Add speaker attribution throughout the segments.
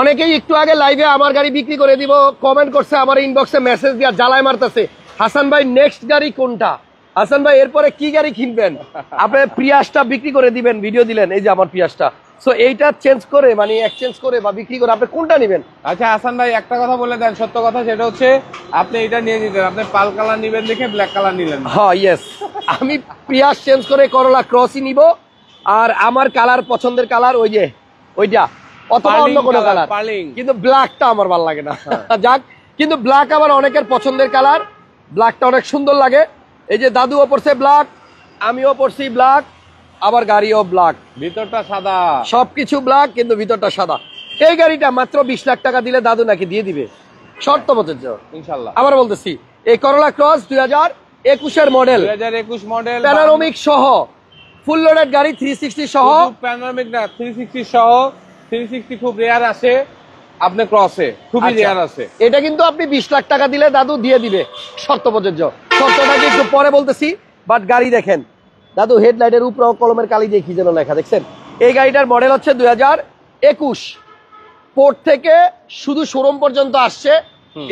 Speaker 1: অনেকেই একটু আগে লাইভে আমার গাড়ি বিক্রি করে দিব কমেন্ট করছে, আমার ইনবক্সে মেসেজ দিয়া জ্বালায় মারতেছে, হাসান ভাই নেক্সট গাড়ি কোনটা, হাসান ভাই এরপরে কি গাড়ি কিনবেন, আপনি প্রিয়াসটা বিক্রি করে দিবেন, ভিডিও দিলেন, এই যে আমার প্রিয়াসটা, সো এইটা চেঞ্জ করে মানে এক্সচেঞ্জ করে বা বিক্রি করে আপনি কোনটা নেবেন?
Speaker 2: আচ্ছা হাসান ভাই একটা কথা বলে দেন, সত্য কথা, সেটা হচ্ছে আপনি এটা নিয়ে নিতেন, আপনি পাল কালার নিবেন দেখে ব্ল্যাক কালার নিলেন।
Speaker 1: হ্যাঁ ইয়েস, আমি প্রিয়াস চেঞ্জ করে করলা ক্রসই নিব, আর আমার কালার পছন্দের কালার ওই যে ওইটা, অথবা অন্য কোনো কালার, কিন্তু ব্ল্যাকটা আমার ভালো লাগে না। যাক, কিন্তু ব্ল্যাক আমার অনেকের পছন্দের কালার, ব্ল্যাকটা অনেক সুন্দর লাগে। এই যে দাদুও পড়ছে ব্ল্যাক, আমিও পড়ছি ব্ল্যাক, আবার গাড়িও ব্ল্যাক,
Speaker 2: ভিতরটা সাদা,
Speaker 1: সবকিছু ব্ল্যাক কিন্তু ভিতরটা সাদা। এই গাড়িটা মাত্র 20 লাখ টাকা দিলে দাদু নাকি দিয়ে দিবে, শর্ত প্রযোজ্য
Speaker 2: ইনশাআল্লাহ।
Speaker 1: আবার বলতেছি, এই করলা ক্রস 2021 মডেল,
Speaker 2: 2021 মডেল,
Speaker 1: প্যানোরামিক সহ, ফুল লোডেড গাড়ি, 360 সহ,
Speaker 2: প্যানোরামিক না 360 সহ, 360 খুব রেয়ার আছে আপনার ক্রসে, খুবই রেয়ার আছে।
Speaker 1: এটা কিন্তু আপনি 20 লাখ টাকা দিলে দাদু দিয়ে দিবে, শর্ত প্রযোজ্য। শর্তটাকে একটু পরে বলতেছি, বাট গাড়ি দেখেন দাদু, হেডলাইটের উপরে কলমের কালি দিয়ে কি যেন লেখা দেখছেন। এই গাড়িটার মডেল হচ্ছে 2021, পোর্ট থেকে শুধু শোরুম পর্যন্ত আসছে,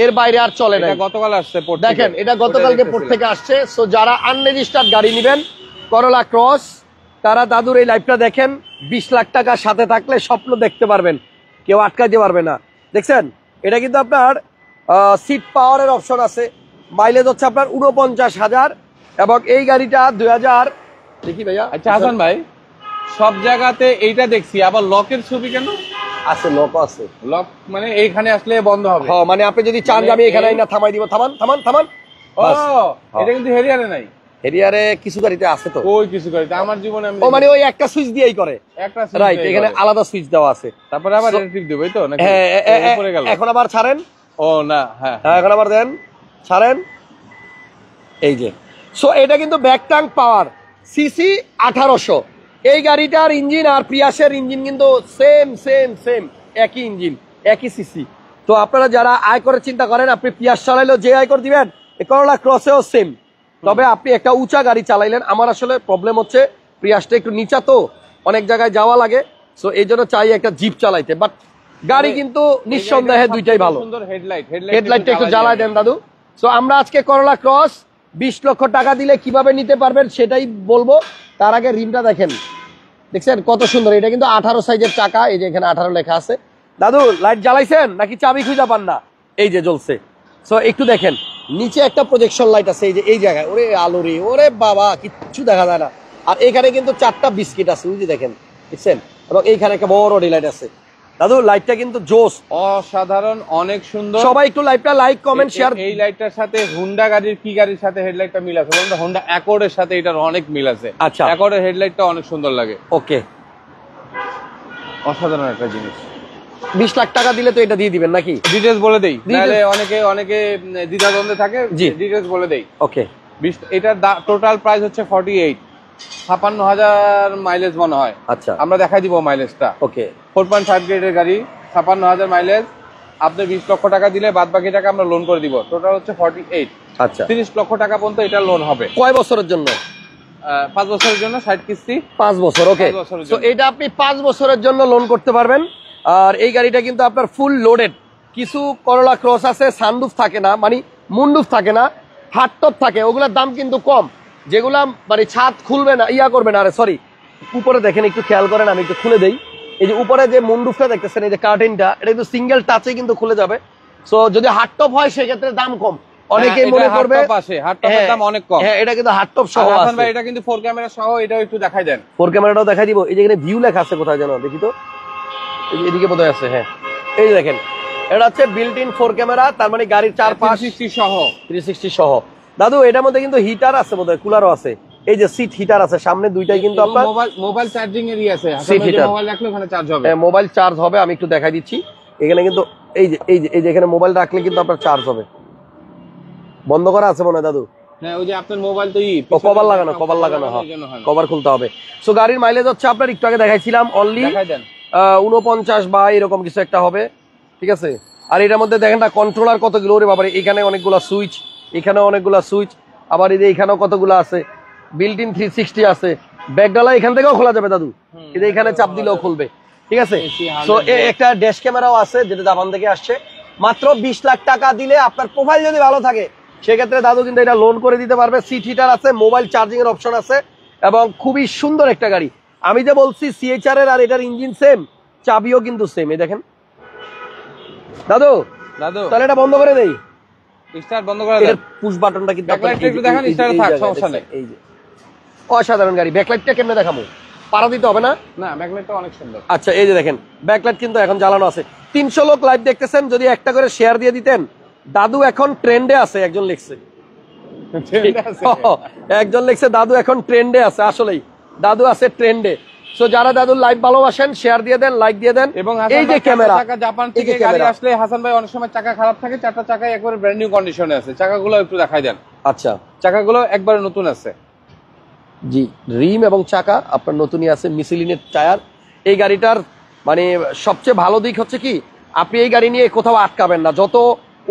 Speaker 1: এর বাইরে আর চলে না।
Speaker 2: গতকাল আসছে পোর্ট,
Speaker 1: দেখেন এটা গতকালকে পোর্ট থেকে আসছে। সো যারা আনরেজিস্টার্ড গাড়ি নেবেন করলা ক্রস, তারা দাদুর এই লাইভটা দেখেন, 20 লাখ টাকা সাথে থাকলে স্বপ্ন দেখতে পারবেন, কেউ আটকাতে পারবে না। দেখছেন এটা কিন্তু আপনার সিট পাওয়ারের অপশন আছে, মাইলেজ হচ্ছে আপনার 49,000, এবং এই গাড়িটা 2000 দেখি ভাইয়া।
Speaker 2: আচ্ছা হাসান ভাই, সব জায়গাতে এইটা দেখছি, আবার লকের ছবি কেন
Speaker 1: আছে? লক আছে,
Speaker 2: লক মানে এইখানে আসলে বন্ধ হবে।
Speaker 1: হ্যাঁ মানে আপনি যদি চান যে আমি এখানে না থামাই দিব, থামান থামান থামান।
Speaker 2: ও এটা কিন্তু হেরিয়ারে নাই,
Speaker 1: হেরিয়ারে কিছু গাড়িতে আছে তো,
Speaker 2: ওই কিছু গাড়িতে আমার জীবনে আমি
Speaker 1: ও মানে ওই একটা সুইচ দিয়েই করে,
Speaker 2: একটা
Speaker 1: রাইট, এখানে আলাদা সুইচ দেওয়া আছে।
Speaker 2: তারপরে আবার টিপ দেবই তো নাকি? উপরে গেল,
Speaker 1: এখন আবার ছাড়েন।
Speaker 2: ও না, হ্যাঁ
Speaker 1: এখন আবার দেন, ছাড়েন, এই যে। সো এটা কিন্তু ব্যাক ট্যাঙ্ক পাওয়ার, সিসি 1800। এই গাড়িটার ইঞ্জিন আর প্রিয়াসের ইঞ্জিন কিন্তু সেম সেম সেম, একই ইঞ্জিন একই সিসি। তো আপনারা যারা আয় করে চিন্তা করেন, আপনি প্রিয়াস চালাইলেও যে আয় করে দিবেন, করলা ক্রসেও সেম। তবে আপনি একটা উঁচা গাড়ি চালাইলেন, আমার আসলে প্রবলেম হচ্ছে প্রিয়াসটা একটু নিচা, তো অনেক জায়গায় যাওয়া লাগে, সো এই জন্য চাই একটা জিপ চালাইতে, বাট গাড়ি কিন্তু নিঃসন্দেহে দুইটাই ভালো। হেডলাইটটা একটু জ্বালায় দেন দাদু। সো আমরা আজকে করলা ক্রস 20 লক্ষ টাকা দিলে কিভাবে নিতে পারবেন সেটাই বলবো। তার আগে রিমটা দেখেন, দেখছেন কত সুন্দর, এটা কিন্তু 18 সাইজের চাকা, এই যে এখানে 18 লেখা আছে। দাদু লাইট জ্বালাইছেন নাকি চাবি খুঁজে পান না? এই যে জ্বলছে। সো একটু দেখেন নিচে একটা প্রজেকশন লাইট আছে, এই যে এই জায়গায়, ওরে আলো রে, ওরে বাবা কিচ্ছু দেখা যায় না। আর এখানে কিন্তু 4টা বিস্কিট আছে, বুঝি দেখেন, দেখছেন, এবং এইখানে একটা বড় লাইট আছে। দাদু লাইটটা কিন্তু জোস,
Speaker 2: অসাধারণ, অনেক সুন্দর।
Speaker 1: সবাই একটু লাইটটা লাইক কমেন্ট শেয়ার।
Speaker 2: এই লাইটটার সাথে হুন্ডা গাড়ির কি গাড়ির সাথে হেডলাইটটা মিল আছে বলুন? হুন্ডা অ্যাকর্ডের সাথে এটার অনেক মিল আছে।
Speaker 1: আচ্ছা,
Speaker 2: অ্যাকর্ডের হেডলাইটটা অনেক সুন্দর লাগে।
Speaker 1: ওকে,
Speaker 2: অসাধারণ একটা জিনিস।
Speaker 1: 20 লাখ টাকা দিলে তো এটা দিয়ে দিবেন নাকি?
Speaker 2: ডিটেইলস বলে দেই, তাহলে অনেকে দ্বিধাদ্বন্দ্বে থাকে, ডিটেইলস বলে দেই।
Speaker 1: ওকে,
Speaker 2: এটার টোটাল প্রাইস হচ্ছে 48, 56,000 মাইলেজ মনে হয়।
Speaker 1: আচ্ছা,
Speaker 2: আমরা দেখাই দিব মাইলেজটা।
Speaker 1: ওকে,
Speaker 2: 4.5 গ্রেডের গাড়ি, 56,000 মাইলেজ। আপনি 20 লক্ষ টাকা দিলে বাদ বাকি টাকা আমরা লোন করে দিব। টোটাল হচ্ছে 48।
Speaker 1: আচ্ছা,
Speaker 2: 30 লক্ষ টাকা পর্যন্ত এটা লোন হবে।
Speaker 1: কয় বছরের জন্য?
Speaker 2: 5 বছরের জন্য, 60 কিস্তি,
Speaker 1: 5 বছর। ওকে, তো এটা আপনি 5 বছরের জন্য লোন করতে পারবেন। আর এই গাড়িটা কিন্তু আপনার ফুল লোডেড। কিছু করলা ক্রস আছে সানরুফ থাকে না, মানে মুন্ডুফ থাকে না, হার্ডটপ থাকে, ওগুলোর দাম কিন্তু কম, যেগুলা মানে ছাদ খুলবে না, ইয়া করবে না। আরে সরি, উপরে দেখেন, একটু খেয়াল করেন, আমি একটু খুলে দেই। এই যে উপরে যে মুন্ডুফটা দেখতেছেন, এই যে কার্টেনটা, এটা কিন্তু সিঙ্গেল টাচে কিন্তু খুলে যাবে। সো যদি হার্ডটপ হয় সেক্ষেত্রে দাম কম। অনেকেই মনে করবে
Speaker 2: হার্ডটপের দাম অনেক কম।
Speaker 1: হ্যাঁ, এটা কিন্তু হার্ডটপ সহ আছে
Speaker 2: ভাই, এটা কিন্তু 4 ক্যামেরা সহ। এটাও একটু দেখাই দেন।
Speaker 1: 4 ক্যামেরাটাও দেখাই দিব। এই যে এখানে ভিউ লেখা আছে কোথায় যেন, দেখি তো, এদিকে বোধহয় আছে। হ্যাঁ, এই যে দেখেন, এটা হচ্ছে বিল্ট ইন 4 ক্যামেরা, তার মানে গাড়ির 360 সহ। দাদু এটার মধ্যে কিন্তু হিটার আছে বোধহয়, কুলারও আছে। এই যে সিট হিটার আছে সামনে দুইটাই, কিন্তু আপনার
Speaker 2: মোবাইল চার্জিং এরিয়া আছে। মোবাইল রাখলে ওখানে চার্জ হবে।
Speaker 1: হ্যাঁ, মোবাইল চার্জ হবে। আমি একটু দেখাই দিচ্ছি। এখানে কিন্তু এই যে এখানে মোবাইল রাখলে কিন্তু আপনার চার্জ হবে। বন্ধ করা আছে মনে হয় দাদু?
Speaker 2: হ্যাঁ, ওই যে আপনার মোবাইল তো
Speaker 1: কভার লাগানো, কভার খুলতে হবে। সো গাড়ির মাইলেজ হচ্ছে আপনার একটু আগে দেখাইছিলাম, অনলি 49 বা এরকম কিছু একটা হবে, ঠিক আছে। আর এটার মধ্যে দেখেন না কন্ট্রোলার কতগুলো, ওরে বাবারে, এখানে অনেকগুলো সুইচ, এখানে অনেকগুলো সুইচ, আবার এই যে এখানেও কতগুলো আছে, বিল্ট ইন 360 আছে। ব্যাগডালা এখান থেকেও খোলা যাবে দাদু, এখানে চাপ দিলেও খুলবে। ঠিক আছে।
Speaker 2: AC
Speaker 1: সো
Speaker 2: 100
Speaker 1: একটা ড্যাশ ক্যামেরাও আছে যেটা জাপান থেকে আসছে। মাত্র 20 লাখ টাকা দিলে আপনার প্রোফাইল যদি ভালো থাকে সেক্ষেত্রে দাদু কিন্তু এটা লোন করে দিতে পারবে। সিট হিটার আছে, মোবাইল চার্জিং এর অপশন আছে এবং খুবই সুন্দর একটা গাড়ি। আমি যে বলছি সিএচআর এর আর এটার ইঞ্জিন সেম, চাবিও কিন্তু সেম। এই দেখেন দাদু, তাহলে এটা বন্ধ করে দেই,
Speaker 2: স্টার্ট বন্ধ করে
Speaker 1: এর
Speaker 2: দেন।
Speaker 1: পুশ বাটনটা কিন্তু
Speaker 2: ব্যাকলাইটটা একটু দেখান, স্টার্টে থাক, সমস্যা নেই।
Speaker 1: এই যে অসাধারণ গাড়ি। ব্যাকলাইটটা কেমনে দেখাবো, পাড়া দিতে হবে না?
Speaker 2: না, ব্যাকলাইটটা অনেক সুন্দর।
Speaker 1: আচ্ছা এই যে দেখেন ব্যাকলাইট কিন্তু এখন জ্বালানো আছে। 300 লোক লাইভ দেখতেছেন, যদি একটা করে শেয়ার দিয়ে দিতেন। দাদু এখন ট্রেন্ডে আছে, একজন লিখছে। একজন লিখছে দাদু এখন ট্রেন্ডে আছে। আসলেই দাদু আছে ট্রেন্ডে। সো যারা দাদুর লাইভ ভালোবাসেন শেয়ার দিয়ে দেন, লাইক দিয়ে দেন।
Speaker 2: এবং
Speaker 1: এই যে ক্যামেরা,
Speaker 2: জাপান থেকে গাড়ি আসলে হাসান ভাই অনেক সময় চাকা খারাপ থাকে, চারটা চাকাই একবারে ব্র্যান্ড নিউ কন্ডিশনে আছে। চাকাগুলো একটু দেখাই দেন।
Speaker 1: আচ্ছা
Speaker 2: চাকাগুলো একবারে নতুন আছে।
Speaker 1: জি, রিম এবং চাকা আপনার নতুনই আছে, মিসিলিনের টায়ার। এই গাড়িটার মানে সবচেয়ে ভালো দিক হচ্ছে কি, আপনি এই গাড়ি নিয়ে কোথাও আটকাবেন না। যত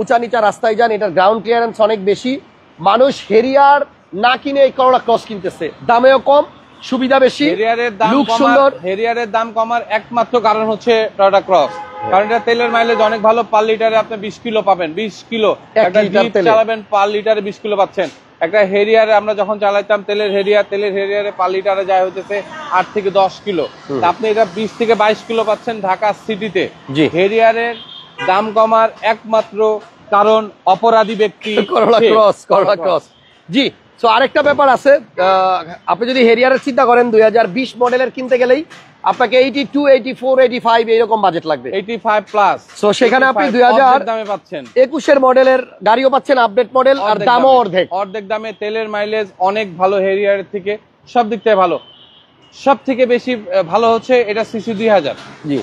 Speaker 1: উঁচা নিচা রাস্তায় যান, এটার গ্রাউন্ড ক্লিয়ারেন্স অনেক বেশি। মানুষ হেরিয়ার না কিনে এই করোলা ক্রস কিনতেছে, দামেও কম, সুবিধা বেশি, লুক সুন্দর।
Speaker 2: হেরিয়ারের দাম কমার একমাত্র কারণ হচ্ছে টয়োটা ক্রস, কারণ এটা তেলের মাইলেজ অনেক ভালো। পার লিটারে আপনি 20 কিলো পাবেন, 20 কিলো। একটা জিপ চালাবেন পার লিটারে 20 কিলো পাচ্ছেন। একটা হেরিয়ারে আমরা যখন চালাইতাম তেলের হেরিয়ারে পার লিটারে যায় হচ্ছে 8 থেকে 10 কিলো। আপনি এটা 20 থেকে 22 কিলো পাচ্ছেন ঢাকা সিটিতে। হেরিয়ারের দাম কমার একমাত্র কারণ অপরাধী ব্যক্তি
Speaker 1: করোলা ক্রস। জি, সো আরেকটা ব্যাপার আছে, আপনি যদি হেরিয়ারের চিন্তা করেন 2020 মডেলের কিনতে গেলেই আপনাকে 82, 84, 85 এইরকম বাজেট লাগবে,
Speaker 2: 85 প্লাস।
Speaker 1: সো সেখানে আপনি 2000
Speaker 2: দামে পাচ্ছেন,
Speaker 1: 21 মডেলের গাড়িও পাচ্ছেন, আপডেট মডেল, আর দামও
Speaker 2: অর্ধেক দামে। তেলের মাইলেজ অনেক ভালো হেরিয়ারের থেকে, সব দিক থেকে ভালো। সব থেকে বেশি ভালো হচ্ছে এটা সিসি 2000।
Speaker 1: জি,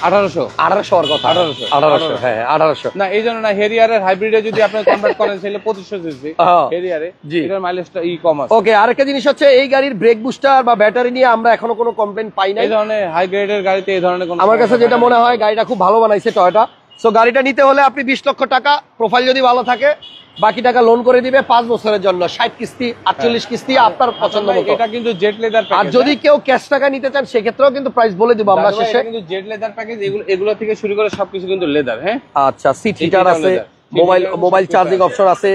Speaker 2: 1800
Speaker 1: আর কথা, 1800 হ্যাঁ 1800
Speaker 2: না, এই জন্য না, হেরিয়ারের হাইব্রিডে যদি আপনি কনভার্ট করেন সেটা 2500 সিসি হেরিয়ারে, এটার মাইলেজটা কম আছে।
Speaker 1: ওকে, আরেকটা জিনিস হচ্ছে এই গাড়ির ব্রেক বুস্টার বা ব্যাটারি নিয়ে আমরা এখনো কোনো কমপ্লেইন পাই না।
Speaker 2: এই ধরনের হাই গ্রেডের গাড়িতে এই ধরনের কোনো,
Speaker 1: আমার কাছে যেটা মনে হয় গাড়িটা খুব ভালো বানাইছে টয়োটা। সো গাড়িটা নিতে হলে আপনি 20 লক্ষ টাকা, প্রোফাইল যদি ভালো থাকে বাকি টাকা লোন করে দিবে 5 বছরের জন্য, 60 কিস্তি 48 কিস্তি আপনার পছন্দ মতো।
Speaker 2: এটা কিন্তু জেট লেদার প্যাকেজ।
Speaker 1: আর যদি কেউ ক্যাশ টাকা নিতে চান সেক্ষেত্রেও কিন্তু প্রাইস বলে দিব আমরা শেষে।
Speaker 2: এটা কিন্তু জেট লেদার প্যাকেজ, এগুলো থেকে শুরু করে সবকিছু কিন্তু লেদার। হ্যাঁ,
Speaker 1: আচ্ছা, সিট হিটার আছে, মোবাইল চার্জিং অপশন আছে,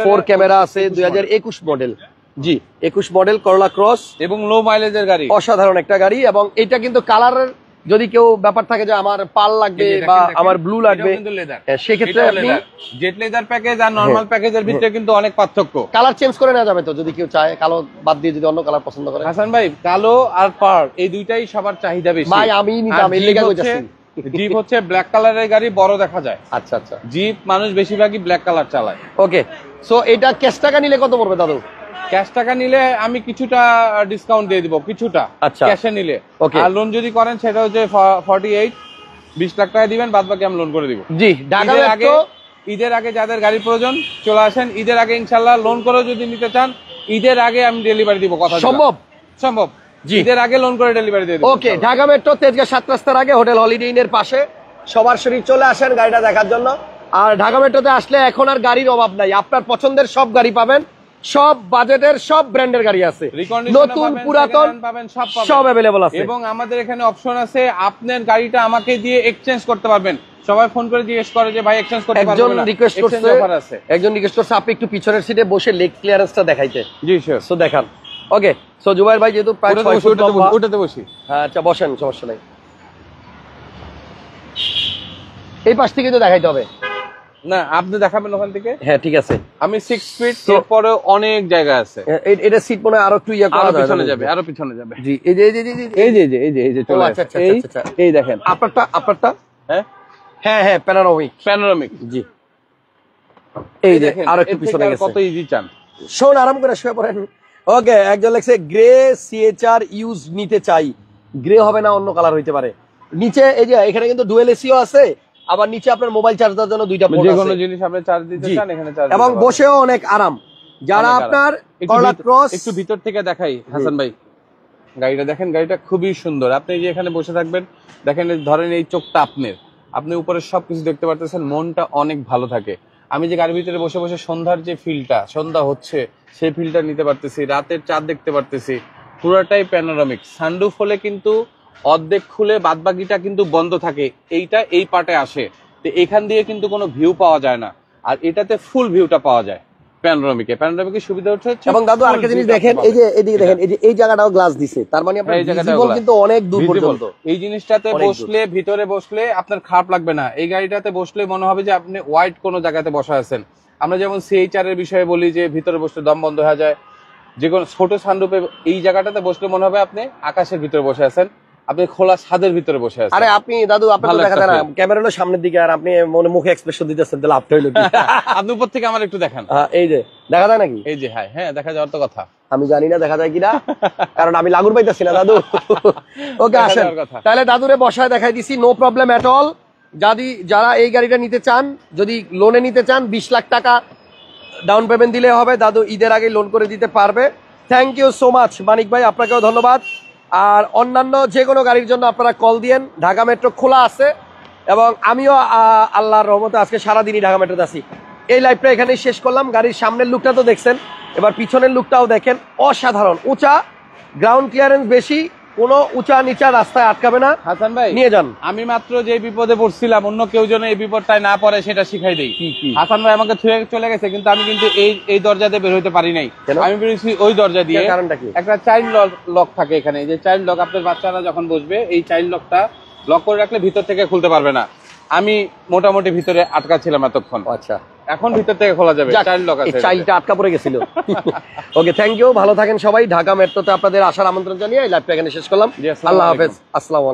Speaker 1: 4 ক্যামেরা আছে, 2021 মডেল। জি, 21 মডেল করোলা ক্রস
Speaker 2: এবং লো মাইলেজের গাড়ি,
Speaker 1: অসাধারণ একটা গাড়ি। এবং এটা কিন্তু কালারের যদি কেউ ব্যাপার থাকে যে আমার পাল লাগবে বা আমার ব্লু লাগবে, সেক্ষেত্রে আপনি
Speaker 2: জেট লেদার প্যাকেজ আর নরমাল প্যাকেজের ভিতরে কিন্তু অনেক পার্থক্য।
Speaker 1: কালার চেঞ্জ করে নেওয়া যাবে তো, যদি কেউ চায় কালো বাদ দিয়ে যদি অন্য কালার পছন্দ করে।
Speaker 2: হাসান ভাই, কালো আর পার এই দুইটাই সবার চাহিদা বেশি।
Speaker 1: ভাই আমি নিতাম, এর লেগে কইতাছি।
Speaker 2: জিপ হচ্ছে ব্ল্যাক কালারের গাড়ি, বড় দেখা যায়।
Speaker 1: আচ্ছা আচ্ছা,
Speaker 2: জিপ মানুষ বেশিরভাগই ব্ল্যাক কালার চালায়।
Speaker 1: ওকে, সো এটা ক্যাশ টাকা নিলে কত পড়বে দাদু?
Speaker 2: ক্যাশ টাকা নিলে আমি কিছুটা ডিসকাউন্ট দিয়ে দিব, কিছুটা ক্যাশে নিলে। আর লোন যদি করেন সেটা হচ্ছে 48, 20 লাখ টাকা দিবেন, বাদ বাকি আমি লোন করে দিব।
Speaker 1: জি,
Speaker 2: ঈদের আগে যাদের গাড়ি প্রয়োজন চলে আসেন। ঈদের আগে ইনশাল্লাহ লোন করে যদি নিতে চান, ঈদের আগে আমি ডেলিভারি দিব। কথা সম্ভব। ঈদের আগে লোন করে ডেলিভারি দিয়ে দিব।
Speaker 1: ওকে, ঢাকা মেট্রো তেজগাঁ 7 রাস্তার আগে হোটেল হলিডে ইনের পাশে সবার শরীর চলে আসেন গাড়িটা দেখার জন্য। আর ঢাকা মেট্রোতে আসলে এখন আর গাড়ির অভাব নাই, আপনার পছন্দের সব গাড়ি পাবেন, সব বাজেটের সব ব্র্যান্ডের গাড়ি আছে, নতুন পুরাতন সব অ্যাভেলেবল আছে।
Speaker 2: এবং আমাদের এখানে অপশন আছে আপনার গাড়িটা আমাকে দিয়ে এক্সচেঞ্জ করতে পারবেন। সবাই ফোন করে জিজ্ঞেস করে যে ভাই এক্সচেঞ্জ করতে পারবেন না।
Speaker 1: একজন রিকোয়েস্ট করছে আপনি একটু পিছনের সিটে বসে লেগ ক্লিয়ারেন্সটা দেখাইতে।
Speaker 2: জি স্যার,
Speaker 1: সো দেখান। ওকে, সো জুবাইর ভাই যেহেতু প্রায় 6 ফুট লম্বা,
Speaker 2: ওটাতে বসি।
Speaker 1: হ্যাঁ আচ্ছা, বসেন, সমস্যা নাই। এই পাশ থেকে তো দেখাইতে হবে
Speaker 2: না, আপনি দেখাবেন ওখান থেকে?
Speaker 1: হ্যাঁ ঠিক আছে।
Speaker 2: আমি 6 ফিট, এরপরে অনেক জায়গা আছে।
Speaker 1: এটা সিট মনে হয় আরো একটু ইয়া করা যাবে,
Speaker 2: আরো পিছনে যাবে।
Speaker 1: জি, এই যে চলে আসছে। আচ্ছা,
Speaker 2: এই দেখেন
Speaker 1: আপনারটা। হ্যাঁ প্যানোরামিক। জি, এই যে আরো একটু পিছনে গেছে।
Speaker 2: কত ইজি চান,
Speaker 1: শোন, আরাম করে শুয়ে পড়েন। ওকে, একজন লেখছে গ্রে সিএচআর ইউজ নিতে চাই। গ্রে হবে না, অন্য কালার হইতে পারে। নিচে এই যে এখানে কিন্তু ডুয়েল এসিও আছে, আবার নিচে আপনার মোবাইল চার্জ দেওয়ার জন্য 2টা পোর্ট আছে,
Speaker 2: যে কোনো জিনিস আপনি চার্জ দিতে চান এখানে চার্জ,
Speaker 1: এবং বসেও অনেক আরাম। যারা আপনার করলা ক্রস,
Speaker 2: একটু ভিতর থেকে দেখাই হাসান ভাই, গাড়িটা দেখেন, গাড়িটা খুবই সুন্দর। আপনি যে এখানে বসে থাকবেন, দেখেন ধরেন এই চোখটা আপনি উপরে সবকিছু দেখতে পারতেছেন, মনটা অনেক ভালো থাকে। আমি যে গাড়ির ভিতরে বসে বসে সন্ধ্যার যে ফিলটা, সন্ধ্যা হচ্ছে সেই ফিলটা নিতে পারতেছি, রাতের চাঁদ দেখতে পারতেছি, পুরাটাই প্যানোরামিক। সানরুফ হলে কিন্তু অর্ধেক খুলে বাদবাকিটা কিন্তু বন্ধ থাকে, এইটা এই পার্টে আসে, তো এখান দিয়ে কিন্তু কোনো ভিউ পাওয়া যায় না, আর এটাতে ফুল ভিউটা পাওয়া যায়। প্যানোরামিকের সুবিধা হচ্ছে।
Speaker 1: এবং দাদু আরেকটা জিনিস দেখেন, এই যে এদিকে দেখেন, এই যে এই জায়গাটাও গ্লাস দিছে, তার মানে আপনার ভিজিবল কিন্তু অনেক দূর পর্যন্ত।
Speaker 2: এই জিনিসটাতে বসলে, ভিতরে বসলে আপনার খারাপ লাগবে না। এই গাড়িটাতে বসলে মনে হবে যে আপনি ওয়াইড কোনো জায়গাতে বসা আছেন। আমরা যেমন CHR এর বিষয়ে বলি যে ভিতরে বসলে দম বন্ধ হয়ে যায়, যে কোনো ছোট সানরুফে এই জায়গাটাতে বসলে মনে হবে আপনি আকাশের ভিতরে বসে আছেন, আপনি খোলা ছাদের ভিতরে বসে আছেন।
Speaker 1: আরে আপনি দাদু, আপনার দেখা যায় না ক্যামেরা হলো সামনের দিকে, আর আপনি মনে মুখে এক্সপ্রেশন দিতেছেন, তাহলে আপনি হইলো কি?
Speaker 2: আপনি উপর থেকে আমার একটু দেখান।
Speaker 1: এই যে দেখা যায় নাকি?
Speaker 2: এই যে হ্যাঁ দেখা যাওয়ার তো কথা,
Speaker 1: আমি জানি না দেখা যায় কিনা, কারণ আমি লাগুর পাইতেছি না দাদু। ওকে আসেন তাহলে দাদুরে বসায় দেখাই দিছি, নো প্রবলেম এট অল। যারা এই গাড়িটা নিতে চান, যদি লোনে নিতে চান 20 লাখ টাকা ডাউন পেমেন্ট দিলে হবে, দাদু ঈদের আগে লোন করে দিতে পারবে। থ্যাংক ইউ সো মাচ মানিক ভাই, আপনাকেও ধন্যবাদ। আর অন্যান্য যে কোনো গাড়ির জন্য আপনারা কল দিয়েন, ঢাকা মেট্রো খোলা আছে, এবং আমিও আল্লাহর রহমতে আজকে সারাদিনই ঢাকা মেট্রোতে আছি। এই লাইভটা এখানেই শেষ করলাম। গাড়ির সামনের লুকটা তো দেখছেন, এবার পিছনের লুকটাও দেখেন, অসাধারণ। উঁচা, গ্রাউন্ড ক্লিয়ারেন্স বেশি, কোনো উঁচা নিচা রাস্তায় আটকাবে না।
Speaker 2: হাসান ভাই
Speaker 1: নিয়ে যান।
Speaker 2: আমি মাত্র যে বিপদে পড়ছিলাম, অন্য কেউ যেন এই বিপদটায় না পড়ে সেটা শিখাই দেই। হাসান ভাই আমাকে থুয়ে চলে গেছে, কিন্তু আমি কিন্তু এই দরজা দিয়ে বের হইতে পারি নাই, আমি বেরিয়েছি ওই দরজা দিয়ে।
Speaker 1: কারণটা কি? একটা
Speaker 2: চাইল্ড লক থাকে এখানে, যে চাইল্ড লক, আপনার বাচ্চারা যখন বসবে এই চাইল্ড লকটা লক করে রাখলে ভিতর থেকে খুলতে পারবে না। আমি মোটামুটি ভিতরে আটকা ছিলাম এতক্ষণ।
Speaker 1: আচ্ছা,
Speaker 2: এখন ভিতর থেকে খোলা যাবে, চাইল্ড লক আছে।
Speaker 1: চাইল্ডটা আটকা পড়ে গেছিল। ওকে, থ্যাংক ইউ, ভালো থাকেন সবাই। ঢাকা মেট্রোতে আপনাদের আসার আমন্ত্রণ জানিয়ে এই লাইভটা এখানে শেষ করলাম। আল্লাহ হাফেজ, আসসালামু আলাইকুম।